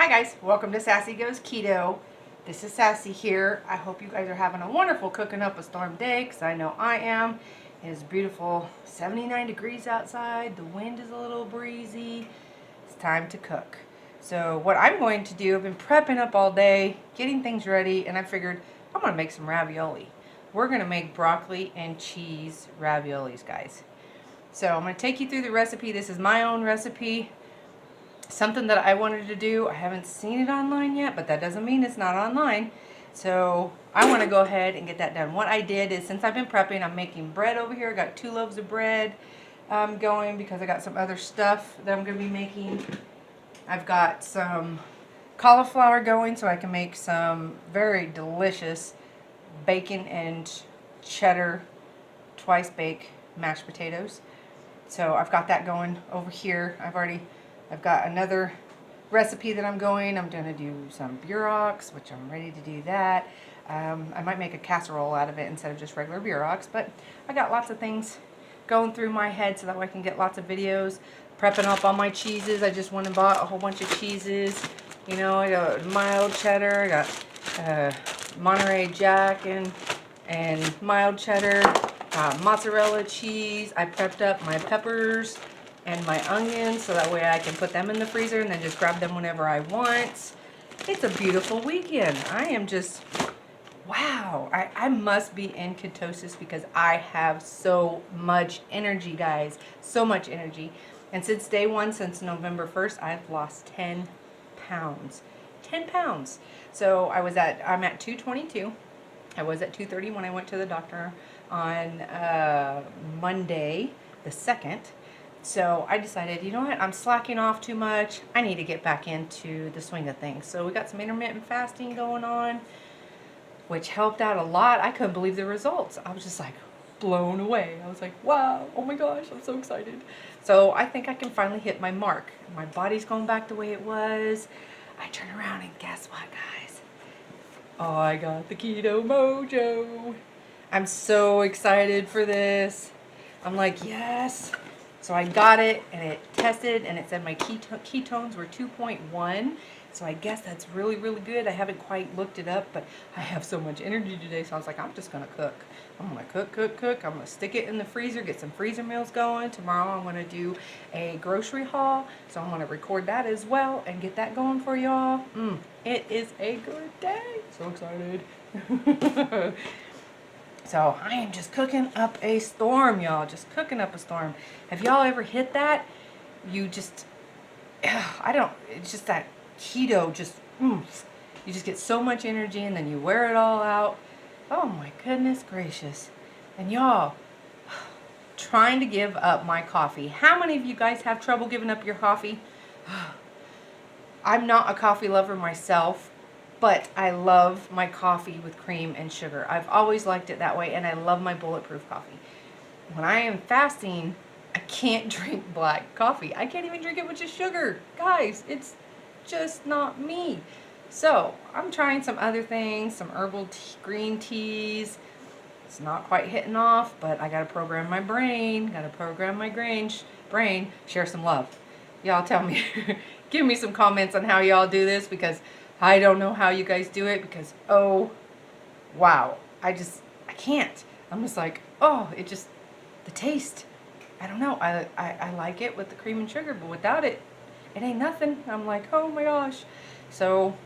Hi guys, welcome to Sassy Goes Keto. This is Sassy here. I hope you guys are having a wonderful cooking up a storm day, because I know I am. It is beautiful, 79 degrees outside. The wind is a little breezy. It's time to cook. So what I'm going to do, I've been prepping up all day, getting things ready, and I figured I'm going to make some ravioli. We're going to make broccoli and cheese raviolis, guys. So I'm going to take you through the recipe. This is my own recipe. Something that I wanted to do. I haven't seen it online yet, but that doesn't mean it's not online. So I want to go ahead and get that done. What I did is, since I've been prepping, I'm making bread over here. I got 2 loaves of bread going because I got some other stuff that I'm going to be making. I've got some cauliflower going so I can make some very delicious bacon and cheddar twice bake mashed potatoes. So I've got that going over here. I've got another recipe that I'm going to do some buraks, which I'm ready to do that. I might make a casserole out of it instead of just regular buraks, but I got lots of things going through my head so that way I can get lots of videos. Prepping up all my cheeses. I just went and bought a whole bunch of cheeses. You know, I got mild cheddar, I got Monterey Jack and mild cheddar, mozzarella cheese. I prepped up my peppers and my onions so that way I can put them in the freezer and then just grab them whenever I want. It's a beautiful weekend. I am just, wow. I must be in ketosis because I have so much energy, guys. So much energy. And since day one, since November 1st, I've lost 10 pounds. 10 pounds. So I'm at 222. I was at 230 when I went to the doctor on Monday the 2nd. So I decided, you know what, I'm slacking off too much. I need to get back into the swing of things. So we got some intermittent fasting going on, which helped out a lot. I couldn't believe the results. I was just like blown away. I was like, wow, oh my gosh, I'm so excited. So I think I can finally hit my mark. My body's going back the way it was. I turn around and guess what, guys? Oh, I got the keto mojo. I'm so excited for this. I'm like, yes. So I got it, and it tested, and it said my ketones were 2.1. So I guess that's really, really good. I haven't quite looked it up, but I have so much energy today, so I was like, I'm just going to cook. I'm going to cook. I'm going to stick it in the freezer, get some freezer meals going. Tomorrow I'm going to do a grocery haul, so I'm going to record that as well and get that going for y'all. It is a good day. So excited. So I am just cooking up a storm, y'all. Just cooking up a storm. Have y'all ever hit that? You just, it's just that keto, you just get so much energy and then you wear it all out. Oh my goodness gracious. And y'all, trying to give up my coffee. How many of you guys have trouble giving up your coffee? I'm not a coffee lover myself, but I love my coffee with cream and sugar. I've always liked it that way, and I love my bulletproof coffee. When I am fasting, I can't drink black coffee. I can't even drink it with just sugar. Guys, it's just not me. So I'm trying some other things, some herbal green teas. It's not quite hitting off, but I got to program my brain. Brain. Share some love. Y'all tell me. Give me some comments on how y'all do this, because I don't know how you guys do it, because, oh, wow. I can't. I'm just like, oh, the taste. I don't know. I like it with the cream and sugar, but without it, it ain't nothing. I'm like, oh my gosh. So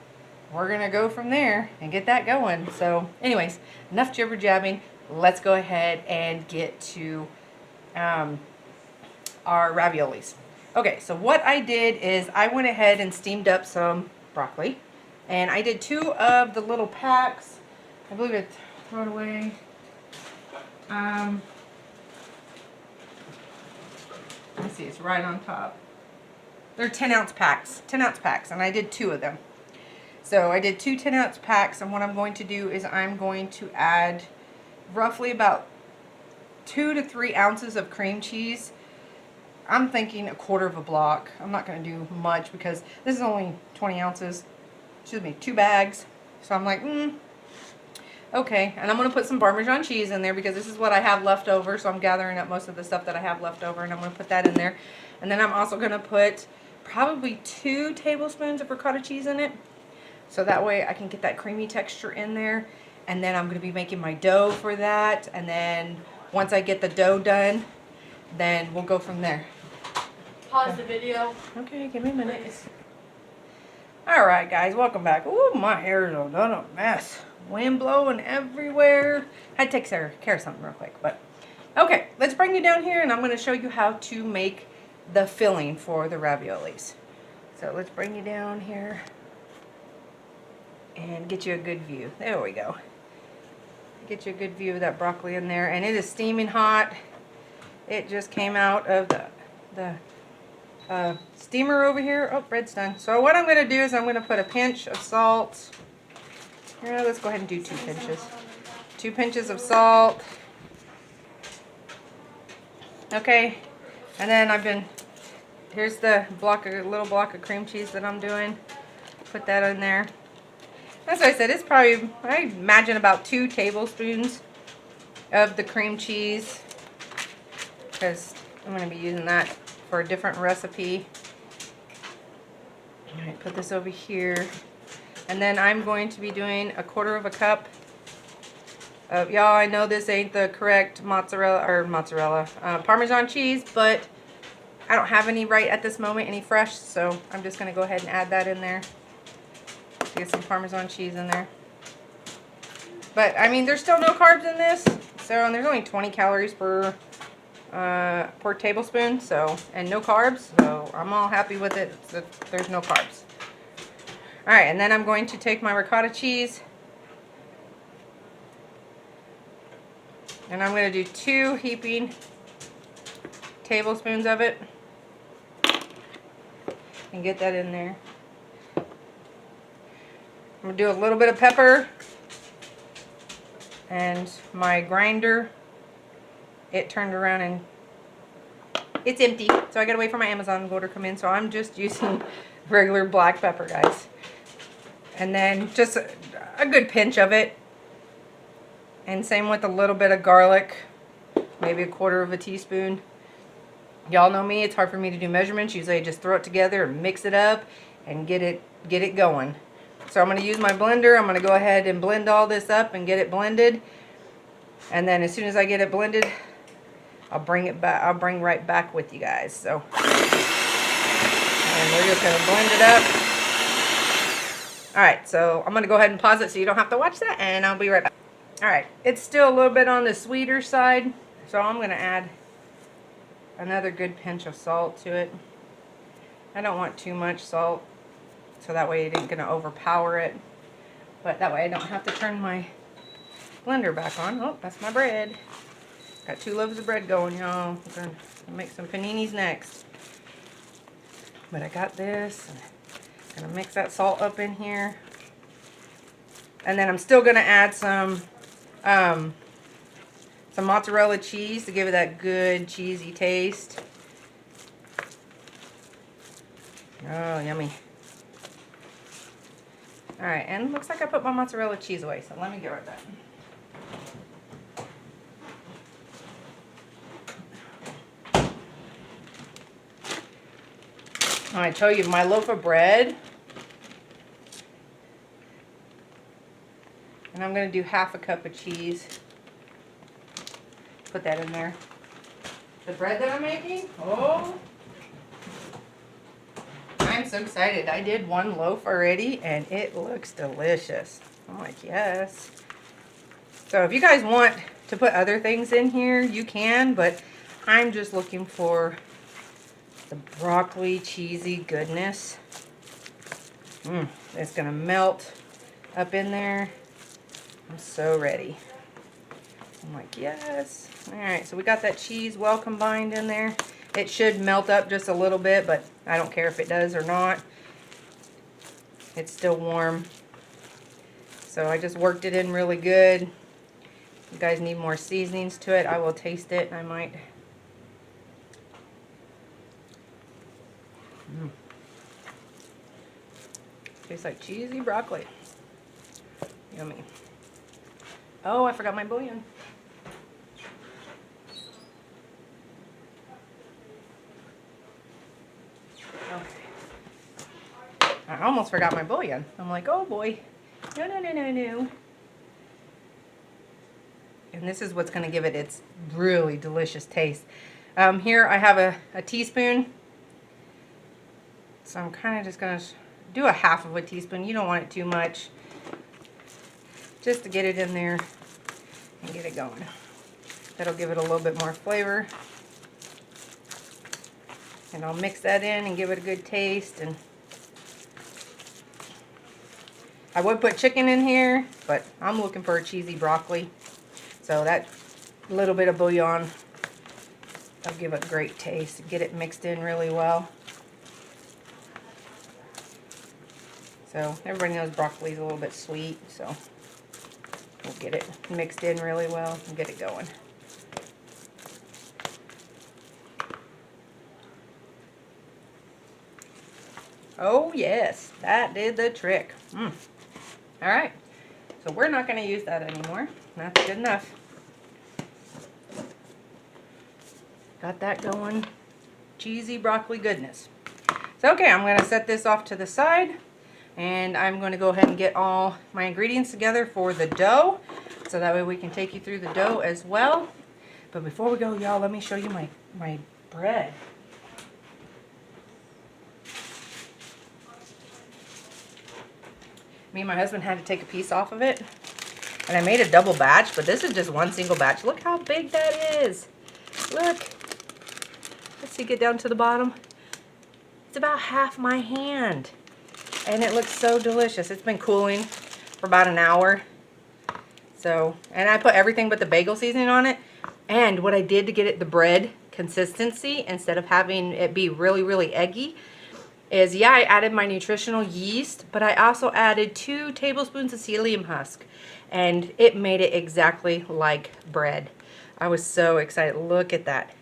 we're going to go from there and get that going. So anyways, enough jibber jabbing. Let's go ahead and get to our raviolis. Okay, so what I did is I went ahead and steamed up some broccoli. And I did 2 of the little packs. I believe it's thrown away. Let's see, it's right on top. They're 10-ounce packs. 10-ounce packs, and I did 2 of them. So I did 2 10-ounce packs, and what I'm going to do is I'm going to add roughly about 2 to 3 ounces of cream cheese. I'm thinking a quarter of a block. I'm not going to do much because this is only 20 ounces. Excuse me, 2 bags. So I'm like, okay. And I'm going to put some Parmesan cheese in there because this is what I have left over. So I'm gathering up most of the stuff that I have left over, and I'm going to put that in there. And then I'm also going to put probably 2 tablespoons of ricotta cheese in it. So that way I can get that creamy texture in there. And then I'm going to be making my dough for that. And then once I get the dough done, then we'll go from there. Pause the video. Okay, give me a minute. Alright guys, welcome back. Ooh, my hair is done a mess. Wind blowing everywhere. I had to take care of something real quick. But okay, let's bring you down here and I'm going to show you how to make the filling for the raviolis. So let's bring you down here and get you a good view. There we go. Get you a good view of that broccoli in there. And it is steaming hot. It just came out of the steamer over here. Oh, bread's done. So what I'm going to do is I'm going to put a pinch of salt. Here, let's go ahead and do 2 pinches. 2 pinches of salt. Okay. And then here's the little block of cream cheese that I'm doing. Put that in there. As I said, it's probably, I imagine, about 2 tablespoons of the cream cheese, because I'm going to be using that for a different recipe. Alright, put this over here. And then I'm going to be doing 1/4 cup of, y'all, I know this ain't the correct Parmesan cheese, but I don't have any right at this moment, any fresh, so I'm just going to go ahead and add that in there. Get some Parmesan cheese in there. But I mean, there's still no carbs in this, so, and there's only 20 calories per tablespoon, so, and no carbs, so I'm all happy with it. There's no carbs. All right, and then I'm going to take my ricotta cheese, and I'm going to do 2 heaping tablespoons of it, and get that in there. I'm going to do a little bit of pepper, and my grinder, it turned around and it's empty, so I got to wait for my Amazon order to come in, so I'm just using regular black pepper, guys. And then just a good pinch of it, and same with a little bit of garlic, maybe 1/4 teaspoon. Y'all know me, it's hard for me to do measurements. Usually I just throw it together and mix it up and get it going. So I'm going to use my blender. I'm going to go ahead and blend all this up and get it blended. And then as soon as I get it blended, I'll bring it back. I'll bring right back with you guys. So, and we're just going to blend it up. All right, so I'm going to go ahead and pause it so you don't have to watch that, and I'll be right back. All right, it's still a little bit on the sweeter side, so I'm going to add another good pinch of salt to it. I don't want too much salt, so that way it ain't going to overpower it. But that way I don't have to turn my blender back on. Oh, that's my bread. Got 2 loaves of bread going, y'all. I'm going to make some paninis next. But I got this. I'm going to mix that salt up in here. And then I'm still going to add some mozzarella cheese to give it that good cheesy taste. Oh, yummy. Alright, and looks like I put my mozzarella cheese away, so let me get right back. I tell you, my loaf of bread, and I'm going to do 1/2 cup of cheese. Put that in there. The bread that I'm making, oh, I'm so excited. I did 1 loaf already, and it looks delicious. I'm like, yes. So if you guys want to put other things in here, you can, but I'm just looking for the broccoli cheesy goodness. It's gonna melt up in there. I'm so ready. I'm like, yes. All right, so we got that cheese well combined in there. It should melt up just a little bit, but I don't care if it does or not. It's still warm. So I just worked it in really good. If you guys need more seasonings to it, I will taste it. I might. Tastes like cheesy broccoli. Yummy. Oh, I forgot my bouillon. Okay. I almost forgot my bouillon. I'm like, oh boy. No, no, no, no, no. And this is what's going to give it its really delicious taste. Here I have a teaspoon. So I'm kind of just going to do a half of a teaspoon. You don't want it too much. Just to get it in there and get it going. That'll give it a little bit more flavor. And I'll mix that in and give it a good taste. And I would put chicken in here, but I'm looking for a cheesy broccoli. So that little bit of bouillon will give it a great taste. Get it mixed in really well. So everybody knows broccoli is a little bit sweet, so we'll get it mixed in really well and get it going. Oh yes, that did the trick. Alright, so we're not going to use that anymore. That's good enough. Got that going. Cheesy broccoli goodness. So okay, I'm going to set this off to the side. And I'm going to go ahead and get all my ingredients together for the dough. So that way we can take you through the dough as well. But before we go, y'all, let me show you my bread. Me and my husband had to take a piece off of it. And I made a double batch, but this is just one single batch. Look how big that is. Look. Let's see, get down to the bottom. It's about half my hand. And it looks so delicious. It's been cooling for about an hour. So, and I put everything but the bagel seasoning on it. And what I did to get it the bread consistency, instead of having it be really, really eggy, is, yeah, I added my nutritional yeast, but I also added 2 tablespoons of psyllium husk. And it made it exactly like bread. I was so excited. Look at that.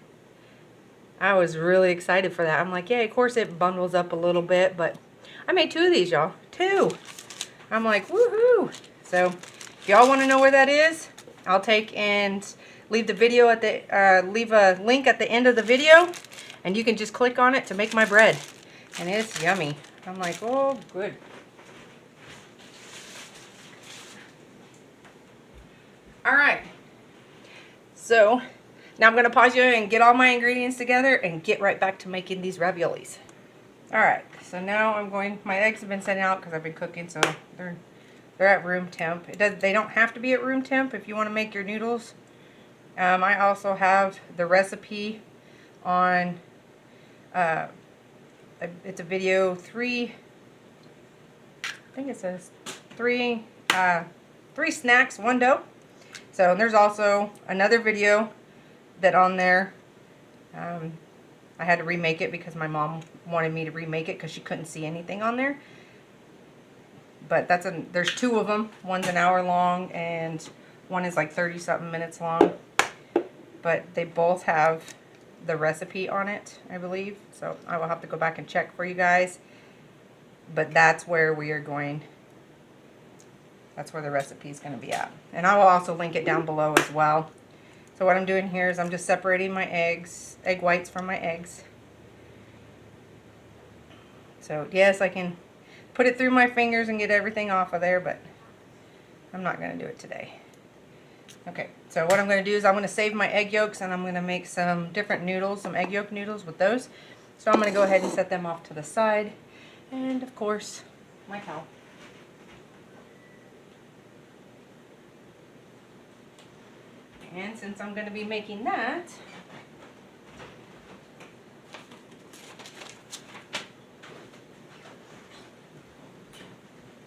I was really excited for that. I'm like, yeah, of course it bundles up a little bit, but I made 2 of these, y'all. 2. I'm like, woohoo. So if y'all want to know where that is, I'll take and leave the video at the, leave a link at the end of the video, and you can just click on it to make my bread. And it's yummy. I'm like, oh, good. All right. So now I'm going to pause you and get all my ingredients together and get right back to making these raviolis. All right. So now I'm going, my eggs have been setting out because I've been cooking, so they're at room temp. They don't have to be at room temp if you want to make your noodles. I also have the recipe on, it's a video 3, I think it says 3 snacks, 1 dough. So there's also another video that on there, I had to remake it because my mom wanted me to remake it because she couldn't see anything on there. But there's 2 of them. One's an hour long and one is like 30-something minutes long. But they both have the recipe on it, I believe. So I will have to go back and check for you guys. But that's where we are going. That's where the recipe is going to be at. And I will also link it down below as well. So what I'm doing here is I'm just separating my egg whites from my eggs. So yes, I can put it through my fingers and get everything off of there, but I'm not going to do it today. Okay, so what I'm going to do is I'm going to save my egg yolks and I'm going to make some different noodles, some egg yolk noodles with those. So I'm going to go ahead and set them off to the side. And of course, my towel. And since I'm going to be making that,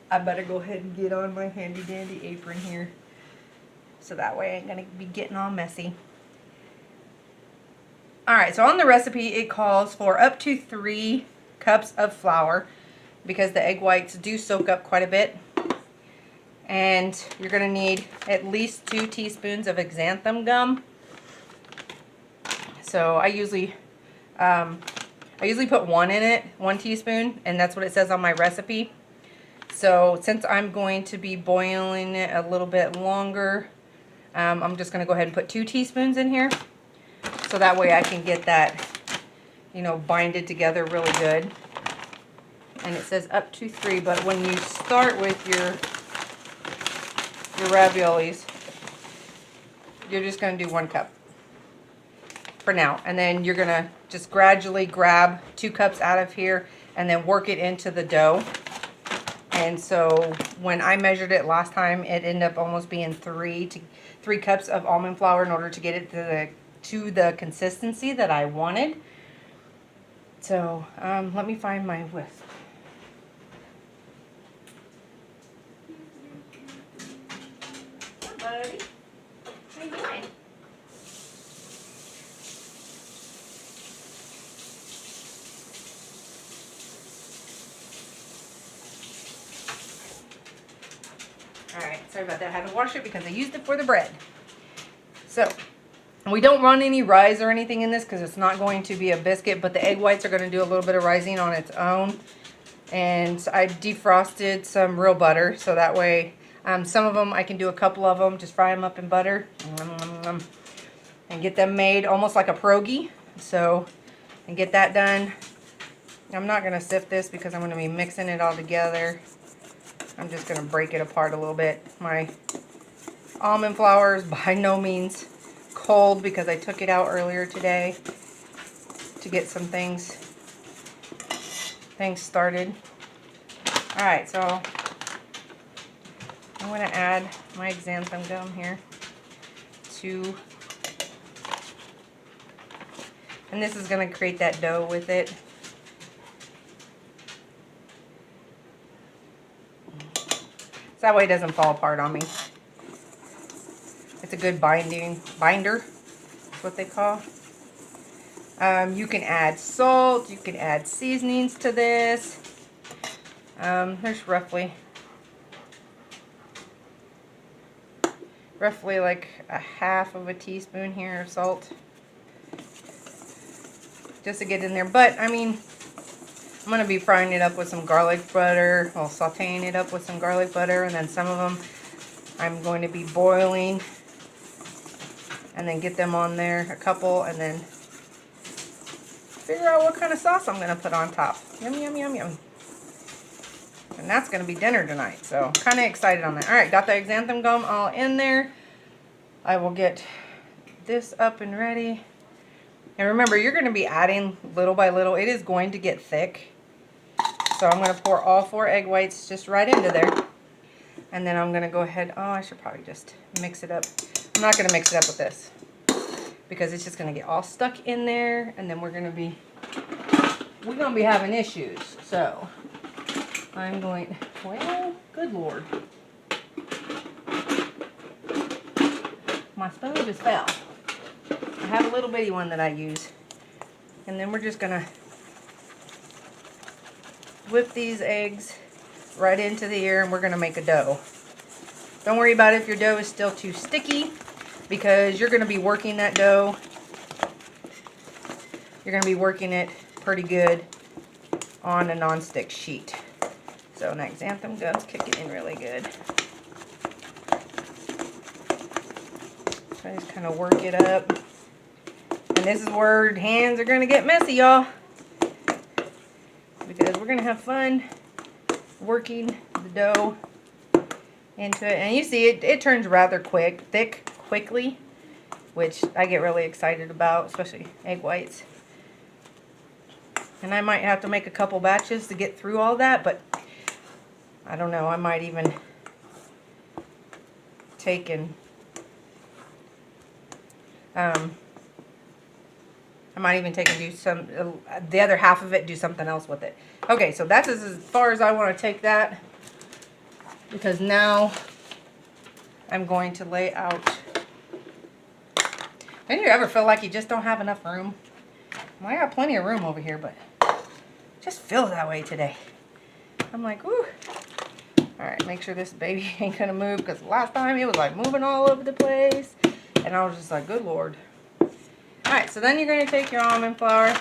I better go ahead and get on my handy dandy apron here. So that way I ain't going to be getting all messy. Alright, so on the recipe it calls for up to 3 cups of flour because the egg whites do soak up quite a bit. And you're going to need at least 2 teaspoons of xanthan gum. So I usually put 1 in it, 1 teaspoon, and that's what it says on my recipe. So since I'm going to be boiling it a little bit longer, I'm just going to go ahead and put 2 teaspoons in here. So that way I can get that, you know, binded together really good. and it says up to 3, but when you start with your raviolis, you're just going to do 1 cup for now, and then you're going to just gradually grab 2 cups out of here and then work it into the dough. And so when I measured it last time, it ended up almost being 3 cups of almond flour in order to get it to the consistency that I wanted. So let me find my whisk. Hi, buddy. How you doing? Alright, sorry about that. I had to wash it because I used it for the bread. So, we don't run any rise or anything in this because it's not going to be a biscuit, but the egg whites are going to do a little bit of rising on its own. And I defrosted some real butter, so that way some of them I can do a couple of them, just fry them up in butter and get them made almost like a pierogi. So, and get that done. I'm not going to sift this because I'm going to be mixing it all together. I'm just going to break it apart a little bit. My almond flour is by no means cold because I took it out earlier today to get some things started. Alright, so I'm going to add my xanthan gum here to, and this is going to create that dough with it. So that way it doesn't fall apart on me. It's a good binder. That's what they call. You can add salt. You can add seasonings to this. There's roughly like a half of a teaspoon here of salt, just to get in there. But I mean, I'm going to be frying it up with some garlic butter, well, sauteing it up with some garlic butter, and then some of them I'm going to be boiling, and then get them on there, a couple, and then figure out what kind of sauce I'm going to put on top. Yum, yum, yum, yum. And that's going to be dinner tonight, so kind of excited on that. All right, got the xanthan gum all in there. I will get this up and ready. And remember, you're going to be adding little by little. It is going to get thick. So I'm going to pour all 4 egg whites just right into there. And then I'm going to go ahead. Oh, I should probably just mix it up. I'm not going to mix it up with this because it's just going to get all stuck in there. And then we're going to be having issues. So I'm going, well, good Lord. My spoon just fell. I have a little bitty one that I use. And then we're just going to whip these eggs right into the air, and we're going to make a dough. Don't worry about it if your dough is still too sticky, because you're going to be working that dough. You're going to be working it pretty good on a non-stick sheet. So that xanthan gum's kicking in really good. So I just kind of work it up. And this is where hands are going to get messy, y'all. Because we're going to have fun working the dough into it. And you see it turns rather thick quickly, which I get really excited about, especially egg whites. And I might have to make a couple batches to get through all that, but I don't know. I might even take and do some, the other half of it, do something else with it. Okay, so that's as far as I want to take that, because now I'm going to lay out. Don't you ever feel like you just don't have enough room? Well, I got plenty of room over here, but it just feels that way today. I'm like, whoo. Alright, make sure this baby ain't gonna move, because last time it was like moving all over the place. And I was just like, good Lord. Alright, so then you're going to take your almond flour.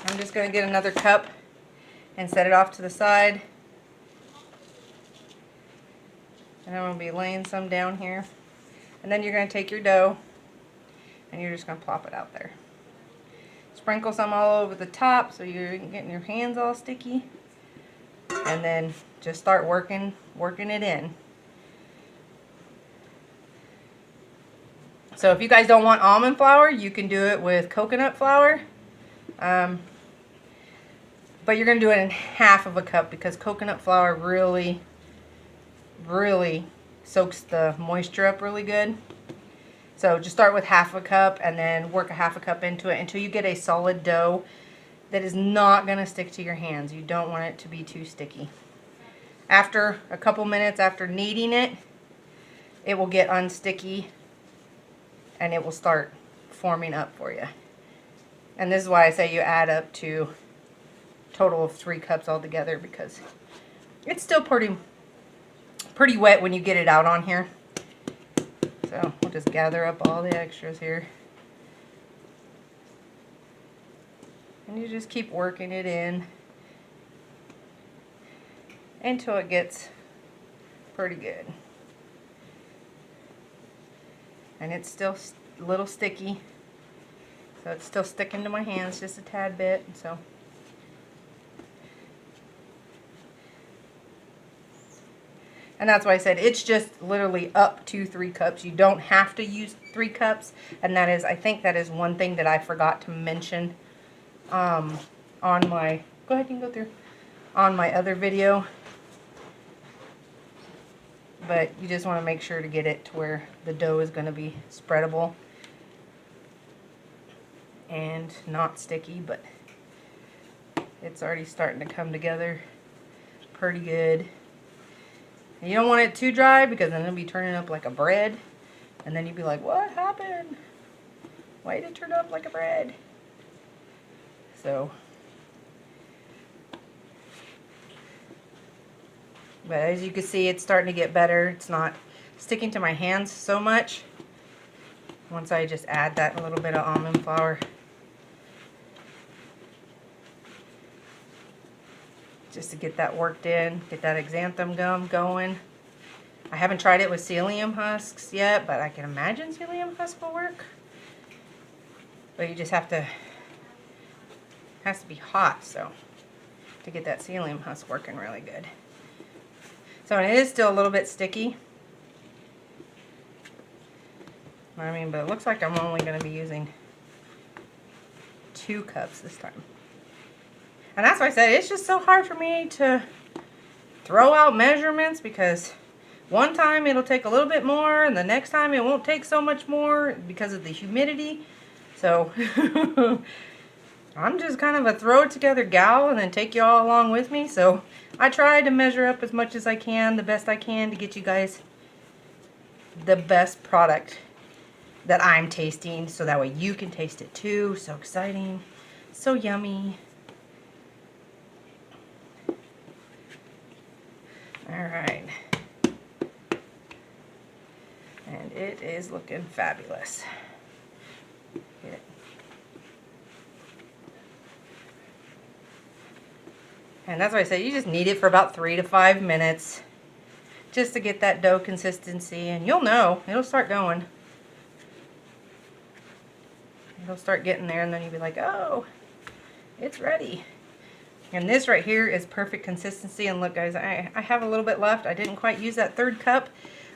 I'm just going to get another cup and set it off to the side. And I'm going to be laying some down here. And then you're going to take your dough and you're just going to plop it out there. It's Sprinkle some all over the top so you're getting your hands all sticky. And then just start working it in. So if you guys don't want almond flour, you can do it with coconut flour. But you're going to do it in half of a cup because coconut flour really soaks the moisture up really good. So just start with half a cup and then work a half a cup into it until you get a solid dough that is not going to stick to your hands. You don't want it to be too sticky. After a couple minutes after kneading it, it will get unsticky and it will start forming up for you. And this is why I say you add up to a total of 3 cups altogether, because it's still pretty wet when you get it out on here. So we'll just gather up all the extras here. And you just keep working it in until it gets pretty good. And it's still a little sticky. So it's still sticking to my hands just a tad bit. So and that's why I said it's just literally up to 3 cups. You don't have to use 3 cups. And that is, I think that is one thing that I forgot to mention on my, go ahead, you can go through, on my other video. But you just want to make sure to get it to where the dough is going to be spreadable and not sticky, but it's already starting to come together pretty good. And you don't want it too dry because then it'll be turning up like a bread. And then you'll be like, what happened? Why did it turn up like a bread? So, but as you can see, it's starting to get better. It's not sticking to my hands so much once I just add that little bit of almond flour. Just to get that worked in, get that xanthan gum going. I haven't tried it with psyllium husks yet, but I can imagine psyllium husk will work. But you just have to, it has to be hot, so to get that psyllium husk working really good. So it is still a little bit sticky. I mean, but it looks like I'm only going to be using 2 cups this time. And that's why I said it's just so hard for me to throw out measurements, because one time it'll take a little bit more and the next time it won't take so much more because of the humidity. So I'm just kind of a throw it together gal and then take you all along with me. So I try to measure up as much as I can, the best I can, to get you guys the best product that I'm tasting, so that way you can taste it too. So exciting, so yummy. Alright, and it is looking fabulous. Get. And that's why I say you just knead it for about 3 to 5 minutes just to get that dough consistency, and you'll know, it'll start going. It'll start getting there, and then you'll be like, oh, it's ready. And this right here is perfect consistency. And look, guys, I have a little bit left. I didn't quite use that 3rd cup,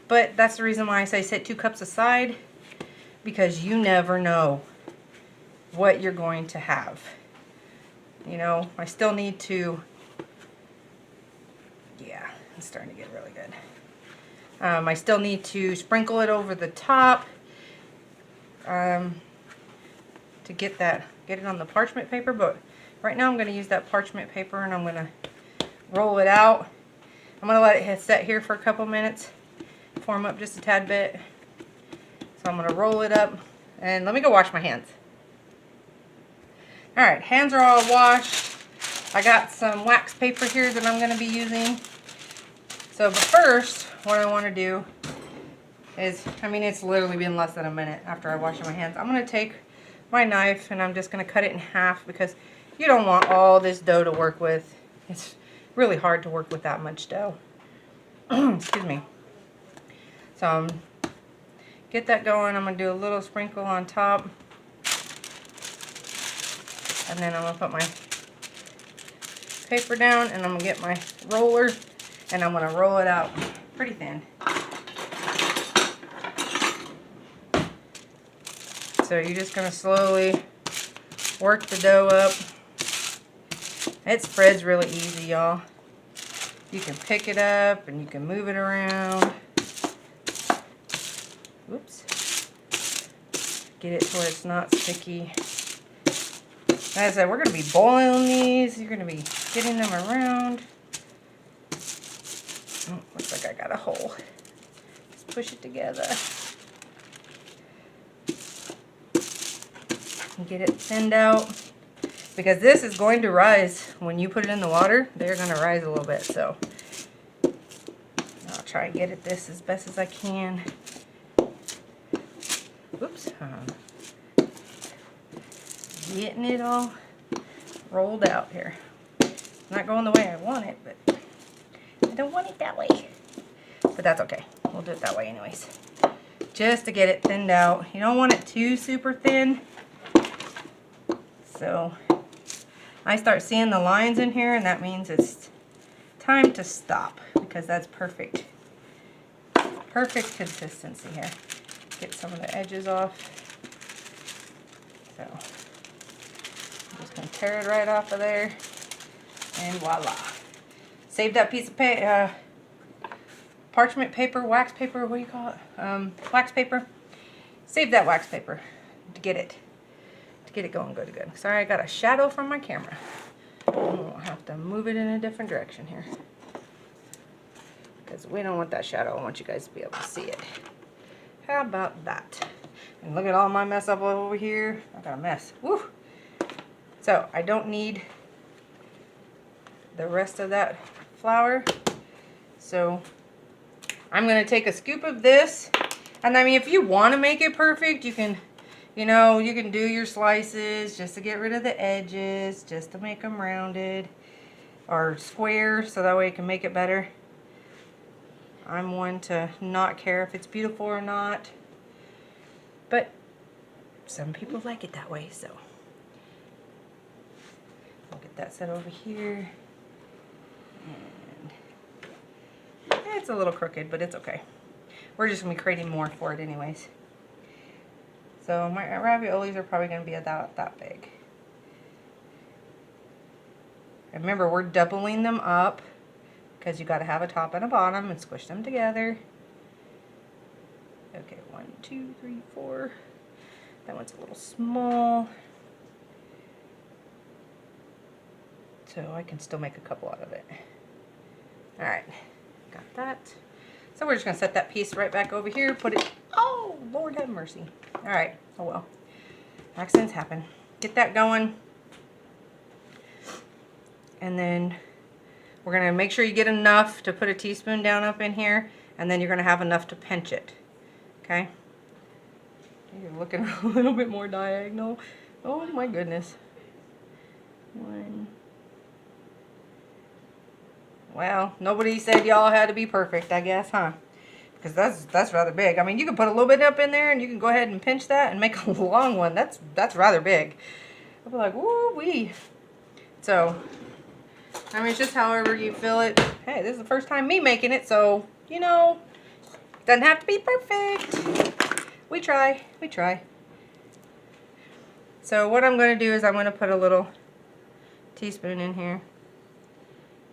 but that's the reason why I say set 2 cups aside, because you never know what you're going to have. You know, I still need to, yeah, it's starting to get really good. I still need to sprinkle it over the top to get it on the parchment paper, but right now I'm going to use that parchment paper and I'm going to roll it out. I'm going to let it set here for a couple minutes, form up just a tad bit. So I'm going to roll it up, and let me go wash my hands. Alright, hands are all washed. I got some wax paper here that I'm going to be using. So, but first, what I want to do is, I mean, it's literally been less than a minute after I wash my hands. I'm going to take my knife and I'm just going to cut it in half, because you don't want all this dough to work with. It's really hard to work with that much dough. Excuse me. So, get that going. I'm going to do a little sprinkle on top. And then I'm going to put my paper down, and I'm going to get my roller, and I'm going to roll it out pretty thin. So you're just going to slowly work the dough up. It spreads really easy, y'all. You can pick it up and you can move it around. Whoops. Get it to where it's not sticky. As I said, we're going to be boiling these. You're going to be getting them around. Oh, looks like I got a hole. Just push it together. And get it thinned out. Because this is going to rise. When you put it in the water, they're going to rise a little bit. So I'll try and get at this as best as I can. Oops. Getting it all rolled out here. It's not going the way I want it, but I don't want it that way. But that's okay. We'll do it that way anyways. Just to get it thinned out. You don't want it too super thin. So I start seeing the lines in here, and that means it's time to stop, because that's perfect. Perfect consistency here. Get some of the edges off. So I'm just going to tear it right off of there, and voila. Save that piece of parchment paper, wax paper, what do you call it? Wax paper. Save that wax paper to get it going good. Sorry, I got a shadow from my camera. I'll have to move it in a different direction here, because we don't want that shadow. I want you guys to be able to see it. How about that? And look at all my mess up over here. I got a mess. Woo! So I don't need the rest of that flour. So I'm going to take a scoop of this. And I mean, if you want to make it perfect, you can, you know, you can do your slices just to get rid of the edges, just to make them rounded or square, so that way you can make it better. I'm one to not care if it's beautiful or not, but some people like it that way, so I'll get that set over here. And it's a little crooked, but it's okay. We're just going to be creating more for it anyways. So my raviolis are probably going to be about that big. And remember, we're doubling them up, because you got to have a top and a bottom and squish them together. Okay, 1, 2, 3, 4. That one's a little small. So I can still make a couple out of it. Alright, got that. So we're just going to set that piece right back over here. Put it, oh, Lord have mercy. Alright, oh well. Accidents happen. Get that going. And then we're going to make sure you get enough to put a teaspoon down up in here. And then you're going to have enough to pinch it. Okay? You're looking a little bit more diagonal. Oh my goodness. 1. Well, nobody said y'all had to be perfect, I guess, huh? Because that's rather big. I mean, you can put a little bit up in there, and you can go ahead and pinch that and make a long one. That's rather big. I'll be like, woo-wee. So, I mean, it's just however you feel it. Hey, this is the first time me making it, so, you know, it doesn't have to be perfect. We try. We try. So what I'm going to do is I'm going to put a little teaspoon in here.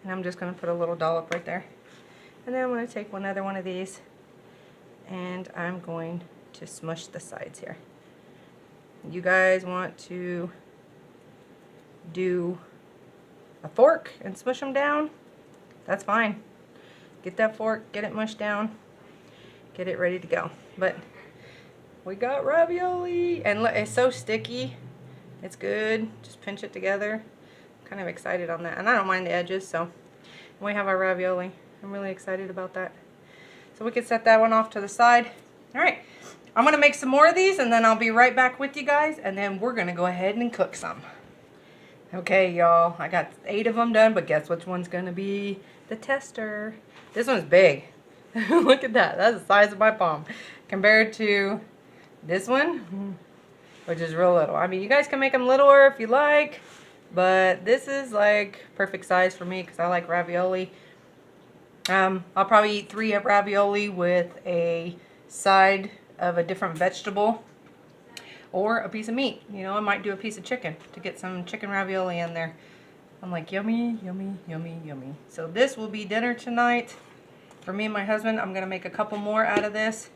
And I'm just going to put a little dollop right there. And then I'm going to take another one of these. And I'm going to smush the sides here. You guys want to do a fork and smush them down? That's fine. Get that fork, get it mushed down, get it ready to go. But we got ravioli, and look, it's so sticky. It's good. Just pinch it together. I'm kind of excited on that, and I don't mind the edges. So we have our ravioli. I'm really excited about that. So we can set that one off to the side. All right, I'm gonna make some more of these, and then I'll be right back with you guys, and then we're gonna go ahead and cook some. Okay, y'all, I got 8 of them done, but guess which one's gonna be the tester? This one's big. Look at that. That's the size of my palm compared to this one. which is real little. I mean, you guys can make them littler if you like, but this is like perfect size for me because I like ravioli. I'll probably eat 3 ravioli with a side of a different vegetable or a piece of meat. You know, I might do a piece of chicken to get some chicken ravioli in there. I'm like, yummy, yummy, yummy, yummy. So this will be dinner tonight for me and my husband. I'm gonna make a couple more out of this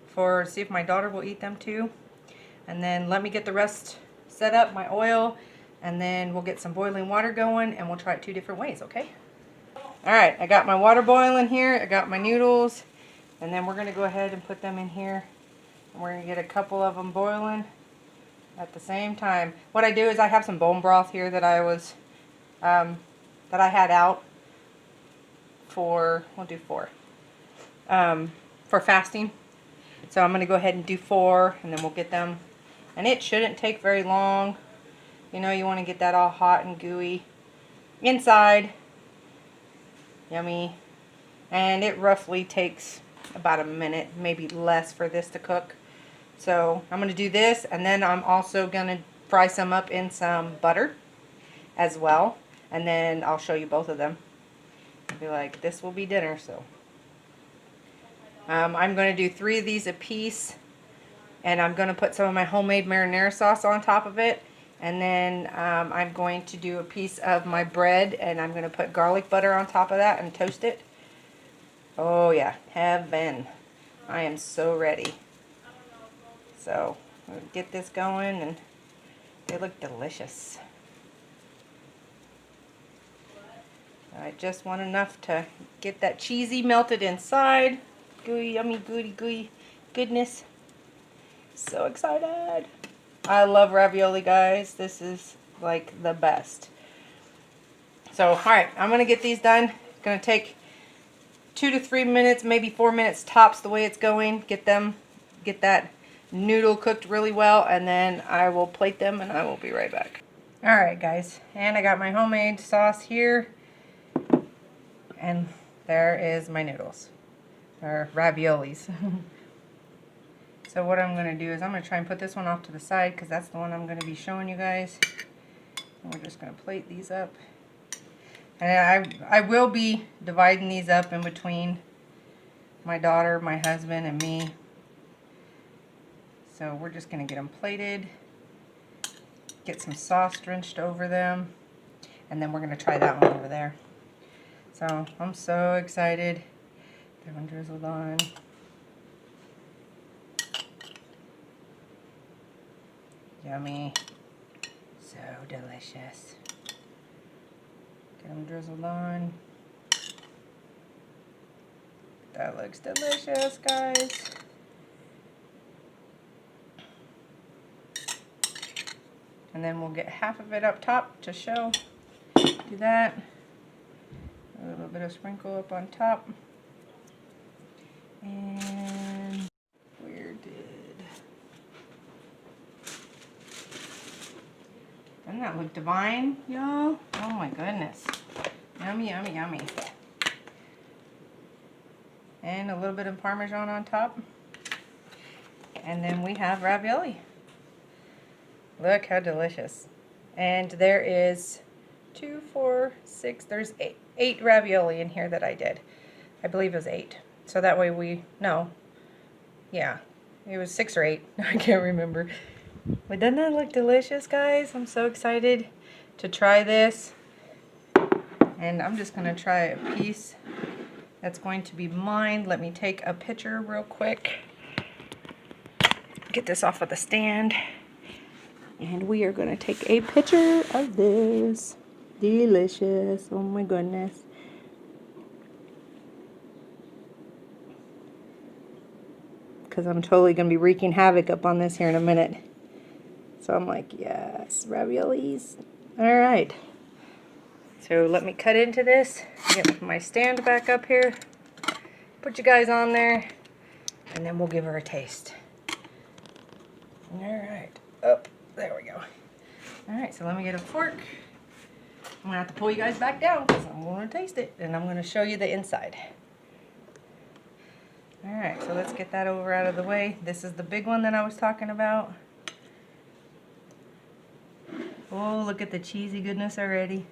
for see if my daughter will eat them too. And then let me get the rest set up, my oil, and then we'll get some boiling water going and we'll try it 2 different ways, okay? All right, I got my water boiling here. I got my noodles, and then we're gonna go ahead and put them in here. And we're gonna get a couple of them boiling at the same time. What I do is I have some bone broth here that I was, that I had out for, we'll do 4, for fasting. So I'm gonna go ahead and do 4, and then we'll get them. And it shouldn't take very long. You know, you wanna get that all hot and gooey inside. Yummy. And it roughly takes about a minute, maybe less, for this to cook. So I'm going to do this, and then I'm also going to fry some up in some butter as well. And then I'll show you both of them. I'll be like, this will be dinner. So I'm going to do 3 of these a piece, and I'm going to put some of my homemade marinara sauce on top of it. And then I'm going to do a piece of my bread, and I'm going to put garlic butter on top of that and toast it. Oh yeah, heaven. I am so ready. So, we'll get this going, and they look delicious. I just want enough to get that cheesy melted inside. Gooey, yummy, gooey goodness. So excited. I love ravioli, guys. This is like the best. So, alright, I'm going to get these done. It's going to take 2 to 3 minutes, maybe 4 minutes tops the way it's going. Get that noodle cooked really well, and then I will plate them and I will be right back. Alright, guys, and I got my homemade sauce here. And there is my noodles. Or raviolis. So what I'm going to do is I'm going to try and put this one off to the side because that's the one I'm going to be showing you guys. And we're just going to plate these up. And I will be dividing these up in between my daughter, my husband, and me. So we're just going to get them plated. Get some sauce drenched over them. And then we're going to try that one over there. So I'm so excited. That one drizzled on. Yummy. So delicious. Get them drizzled on. That looks delicious, guys. And then we'll get half of it up top to show. Do that. A little bit of sprinkle up on top. And where did... Doesn't that look divine, y'all? Oh my goodness. Yummy, yummy, yummy. And a little bit of Parmesan on top. And then we have ravioli. Look how delicious. And there is 2, 4, 6, there's 8 ravioli in here that I did. I believe it was 8. So that way yeah, it was 6 or 8. I can't remember. But doesn't that look delicious, guys? I'm so excited to try this. And I'm just going to try a piece that's going to be mine. Let me take a picture real quick. Get this off of the stand. And we are going to take a picture of this. Delicious. Oh my goodness. Because I'm totally going to be wreaking havoc up on this here in a minute. So I'm like, yes, raviolis. Alright. So let me cut into this. Get my stand back up here. Put you guys on there. And then we'll give her a taste. Alright. Oh, there we go. Alright, so let me get a fork. I'm going to have to pull you guys back down because I'm going to taste it. And I'm going to show you the inside. Alright, so let's get that over out of the way. This is the big one that I was talking about. Oh, look at the cheesy goodness already.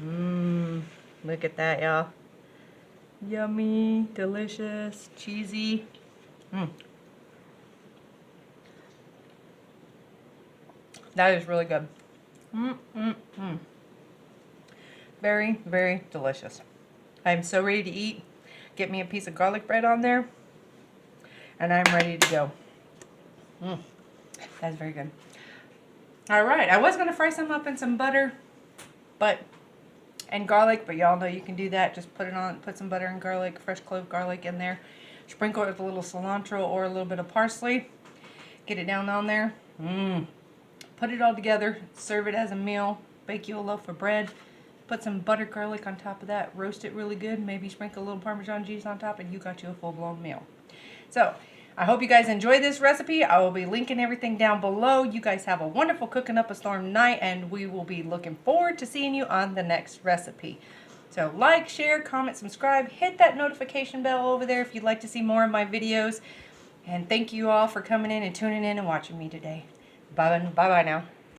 Mmm, look at that, y'all. Yummy, delicious, cheesy. That is really good. Very, very delicious. I'm so ready to eat. Get me a piece of garlic bread on there, and I'm ready to go. That's very good. All right, I was gonna fry some up in some butter, and garlic, but y'all know you can do that. Just put some butter and garlic, fresh clove garlic in there. Sprinkle it with a little cilantro or a little bit of parsley. Get it down on there. Put it all together. Serve it as a meal. Bake you a loaf of bread. Put some butter garlic on top of that. Roast it really good. Maybe sprinkle a little Parmesan cheese on top, and you got you a full-blown meal. So, I hope you guys enjoyed this recipe. I will be linking everything down below. You guys have a wonderful Cooking Up a Storm night, and we will be looking forward to seeing you on the next recipe. So like, share, comment, subscribe, hit that notification bell over there if you'd like to see more of my videos. And thank you all for coming in and tuning in and watching me today. Bye-bye now.